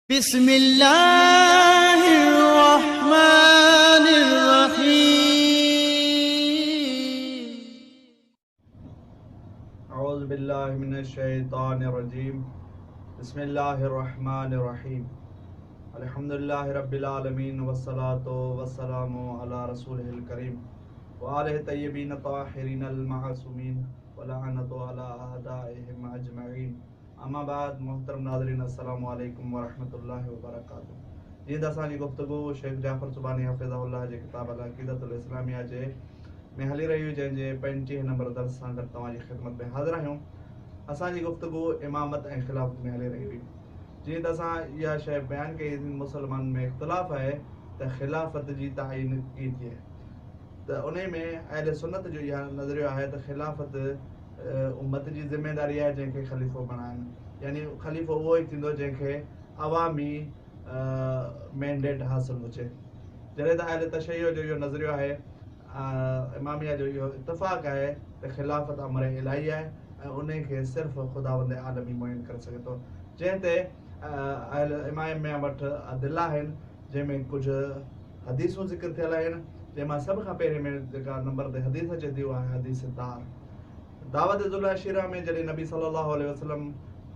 बिस्मिल्लाहिर्रहमानिर्रहीम। औज़ु बिल्लाहि मिनश्शैतानिर्रजीम। बिस्मिल्लाहिर्रहमानिर्रहीम। अल्हम्दुलिल्लाहि रब्बिल आलमीन वस्सलातु वस्सलामु अला रसूलिहिल करीम व आलिहि तय्यबीन ताहिरीनल मासूमीन व लअनतु अला अअदाइहिम अजमईन। अम्मा बाद मोहतरम नाज़रीन, अस्सलामु अलैकुम व रहमतुल्लाहि व बरकातुहू। जीअं त असांजी गुफ़्तगू शेख जाफ़र सुबानी हफ़िज़हुल्लाह जे किताब अल अक़ीदतुल इस्लामिया जे में हली रही हुई, जंहिंजे 35 नंबर दर्स सां गॾु तव्हांजी ख़िदमत में हाज़िर आहियूं। असांजी गुफ़्तगू इमामत ऐं ख़िलाफ़त में हली रही हुई। जीअं त असां इहा शइ बयानु कई, मुसलमाननि में इख़्तिलाफ़ आहे त ख़िलाफ़त जी तायीन कीअं थिए, त उन में अहले सुन्नत जो इहा नज़रियो आहे त ख़िलाफ़त उम्मत जी ज़िमेदारी आहे जंहिंखे ख़लीफ़ो बणाइनि, यानी ख़लीफ़ो उहो ई थींदो जंहिंखे अवामी मैंडेट हासिलु हुजे। जॾहिं त अहले तशय्युअ जो इहो नज़रियो आहे, इमामिया जो इहो इत्तिफ़ाक़ आहे त ख़िलाफ़त अमर इलाही आहे ऐं उन खे सिर्फ़ु ख़ुदावंद आलमी मुयन करे सघे थो। जंहिं ते इमामिया वटि अदिला आहिनि, जंहिंमें कुझु हदीसूं ज़िक्र थियल आहिनि, जंहिंमां सभ खां पहिरें में जेका नंबर ते हदीस अचे थी उहा आहे हदीस दावत ज़ुल अशीरा में। जॾहिं नबी सल्लल्लाहु अलैहि वसल्लम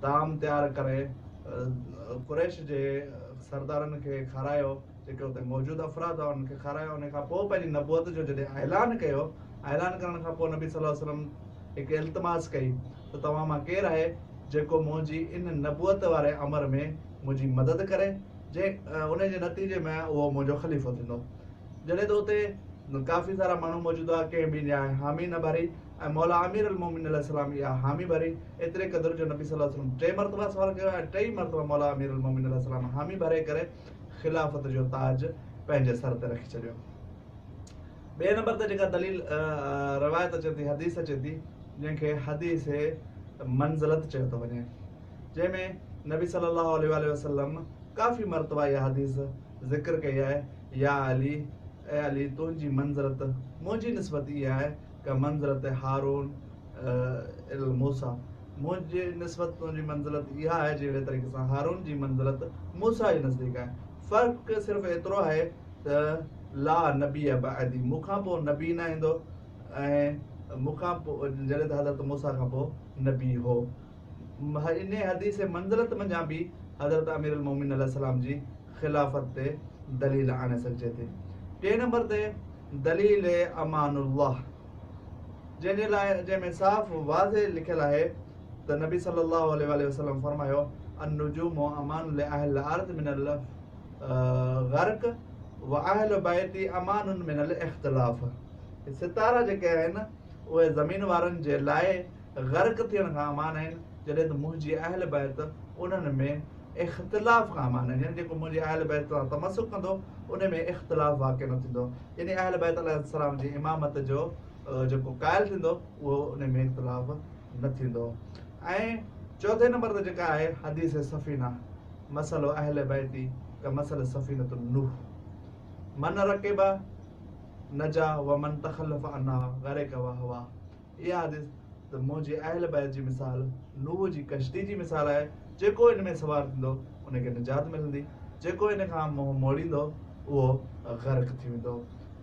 ताम तयारु करे कुरैश जे सरदारनि खे खारायो, जेके हुते मौजूदु अफ़राद हुआ उन्हनि खे खारायो। उन खां पोइ पंहिंजी नबूअत जो जॾहिं ऐलान कयो, ऐलान करण खां पोइ नबी सल्लल्लाहु अलैहि वसल्लम हिकु इल्तिमास कई त तव्हां मां केरु आहे जेको मुंहिंजी इन नबूअत वारे अमर में मुंहिंजी मदद करे, उन जे नतीजे में उहो मुंहिंजो ख़लीफ़ो थींदो। जॾहिं त उते काफ़ी सारा माण्हू मौजूदु हुआ, कंहिं बि हामी न भरी, ऐं मौला अमीर अल मोमिनीन अलैहिस्सलाम इहा हामी भरी। एतिरे क़दुरु जो नबी सल्लल्लाहु अलैहि वसल्लम 3 मरतबा सवाल कयो ऐं 3 मरतबा मौला अमीर अल मोमिनीन अलैहिस्सलाम हामी भरे करे ख़िलाफ़त जो ताज पंहिंजे सर ते रखी छॾियो। ॿिए नंबर ते जेका दलील रवायत अचे थी, हदीस अचे थी, जंहिंखे हदीस मंज़लत चयो थो वञे, जंहिंमें नबी सल्लल्लाहु अलैहि वसल्लम काफ़ी मरतबा इहा हदीस ज़िक्र कई आहे, या अली, ऐं अली तुंहिंजी मंज़लत मुंहिंजी निस्बत इहा आहे कि मंज़लत हारून इल मूसा, मुंहिंजी निस्बत तुंहिंजी मंज़लत इहा आहे जहिड़े तरीक़े सां हारून जी मंज़लत मूसा जे नज़दीक आहे। फ़र्क़ु सिर्फ़ु एतिरो आहे त ला नबी बअदी, मूंखां पोइ नबी न ईंदो, ऐं मूंखां पोइ जॾहिं त हज़रत मूसा खां पोइ नबी हो। इन हदीस मंज़लत मंझां बि हज़रत अमीर अल मोमिनीन अलैहिस्सलाम जी ख़िलाफ़त ते दलील आणे सघिजे थी। 3 नंबर ते दलील अमानुल्लाह, जंहिंजे लाइ जंहिंमें साफ़ वाज़े लिखियल आहे त नबी सल्लल्लाहु अलैहि वसल्लम फरमायो, अन्नुजूमु अमानुन लिअहलिल अर्ज़ मिनल ग़र्क़ व अहल बैती अमानुन मिनल इख़्तिलाफ़। सितारा जेके आहिनि उहे ज़मीन वारनि जे लाइ ग़र्क़ थियण खां अमान आहिनि, जॾहिं त मुंहिंजी अहल बैत उन्हनि में इख़्तिलाफ़ खां अमान आहिनि। यानी जेको मुंहिंजी अहल बैत सां तमसुक कंदो उन में इख़्तिलाफ़ वाक़िअ न थींदो, यानी अहल बैत अलैहिस्सलाम जी इमामत जो जेको क़ाइल थींदो उहो उन में इख़्तिलाफ़ न थींदो। ऐं 4 नंबर ते जेका आहे हदीस सफ़ीना, मसलो अहल बैती का मसल सफ़ीनतुन नूह, मन रकेबा नजा व मन तख़ल्लफ़ अन्हा ग़रक़ व हवा। इहा हदीस त मुंहिंजी अहल बैत जी मिसाल नूह जी कश्ती जी मिसाल आहे, जेको इन में सवार थींदो उनखे निजात मिलंदी, जेको इन खां मुंहुं मोड़ींदो उहो ग़र्क़ थी वेंदो।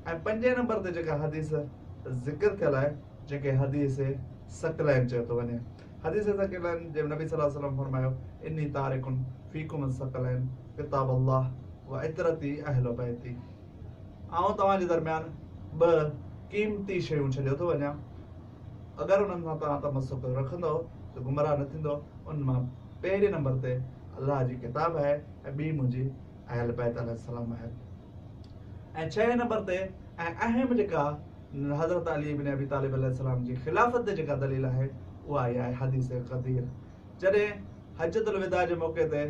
ऐं 5 नंबर ते जेका हदीस ज़िक्र थियल आहे, जंहिंखे हदीस सकलैन चयो थो वञे। हदीस सकलैन जे नबी सल्लल्लाहु अलैहि वसल्लम फरमायो, इन्नी तारिकुन फ़ीकुम सकलैन किताब अल्लाह व इतरती अहल बैती। आउं तव्हांजे दरमियान 2 क़ीमती शयूं छॾियो थो वञा, अगरि उन्हनि सां तव्हां तमसुक रखंदव त गुमराह न थींदो। उन मां पहिरें नंबर ते अलाह जी किताब आहे ऐं ॿी मुंहिंजी अहल बैत अलैहिस्सलाम आहे। ऐं 6 नंबर ते ऐं अहम जेका हज़रत अली इब्न अबी तालिब अलैहिस्सलाम जी ख़िलाफ़त ते जेका दलील आहे उहा इहा आहे हदीस क़दीर। जॾहिं हजतुल विदा जे मौक़े ते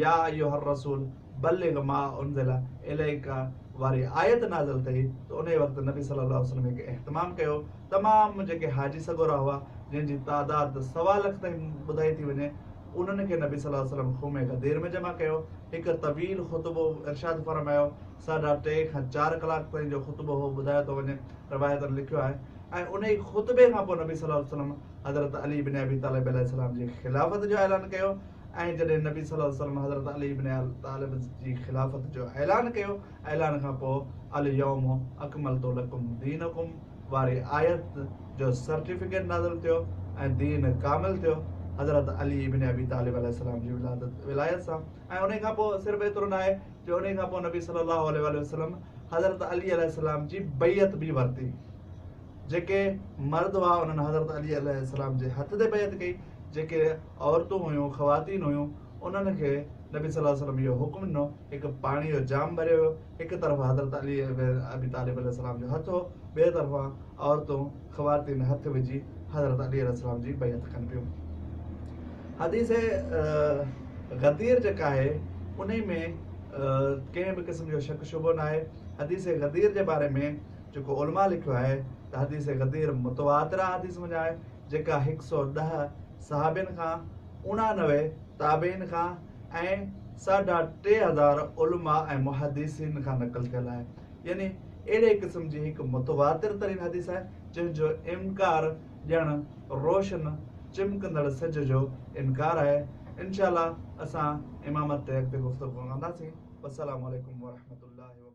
या अय्युहर रसूल बल्लिग़ मा उनज़िला इलैका वारी आयत नाज़िल थी, त उन वक़्तु नबी सल्लल्लाहु अलैहि वसल्लम हिकु एहतमाम कयो। तमामु जेके हाजी सगोरा हुआ, जंहिंजी तादाद 1.25 लाख ताईं ॿुधाई थी वञे, उन्हनि खे नबी सल्लल्लाहु अलैहि वसल्लम ख़ूमे गदीर में जमा कयो। हिकु तवील ख़ुतबो इरशाद फरमायो, 3.5 खां 4 कलाक ताईं जो ख़ुतबो हो ॿुधायो थो वञे, रवायतनि लिखियो आहे। ऐं उन ई ख़ुतबे खां पोइ नबी सल्लल्लाहु अलैहि वसल्लम हज़रत अली इब्न अबी तालिब अलैहिस्सलाम जी ख़िलाफ़त जो ऐलान कयो ऐं जॾहिं नबी सल्लल्लाहु अलैहि वसल्लम हज़रत अली इब्न तालिब जी ख़िलाफ़त जो ऐलान कयो, ऐलान खां पोइ अल यौम अकमलतु लकुम दीनकुम वारी आयत जो सर्टिफिकेट नाज़िल थियो ऐं दीन कामिल थियो हज़रत अली इब्न अबी तालिब अलैहिस्सलाम जी विलायत सां। ऐं उन खां पोइ सिर्फ़ु एतिरो न आहे जो उन खां पोइ नबी सल्लल्लाहु अलैहि वसल्लम हज़रत अली अलैहिस्सलाम जी बैयत बि वरिती। जेके मर्द हुआ उन्हनि हज़रत अली अलैहिस्सलाम जे हथ ते बैयत कई, जेके औरतूं हुयूं ख़वातीन हुयूं उन्हनि खे नबी सल्लल्लाहु अलैहि वसल्लम इहो हुकुम ॾिनो, हिकु पाणी जो जाम भरियो हुयो, हिकु तरफ़ हज़रत अली अबी तालिब अलैहिस्सलाम जो हथ हो, ॿिए तरफ़ां औरतूं ख़वातीन हथ विझी हज़रत अली अलैहिस्सलाम जी बैयत कनि पियूं। हदीस गदीर जेका आहे उन में कंहिं बि क़िस्म जो शक शुबो न आहे। हदीस गदीर जे बारे में जेको उलमा लिखियो आहे त हदीस गदीर मुतवातिरा हदीस में आहे, जेका 110 सहाबिन खां 89 ताबीन खां ऐं 3500 उलमा ऐं मुहद्दिसीन खां नक़ल थियल आहे। यानी अहिड़े क़िस्म जी हिकु मुतवातिर तरीन हदीस आहे जंहिंजो इनकार ॼण रोशन चिमकंदड़ सिज जो इनकार आहे। इंशाअल्लाह असां इमामत ते अॻिते गुफ़्तगू कंदासीं। अस्सलामु अलैकुम वरहमतुल्लाहि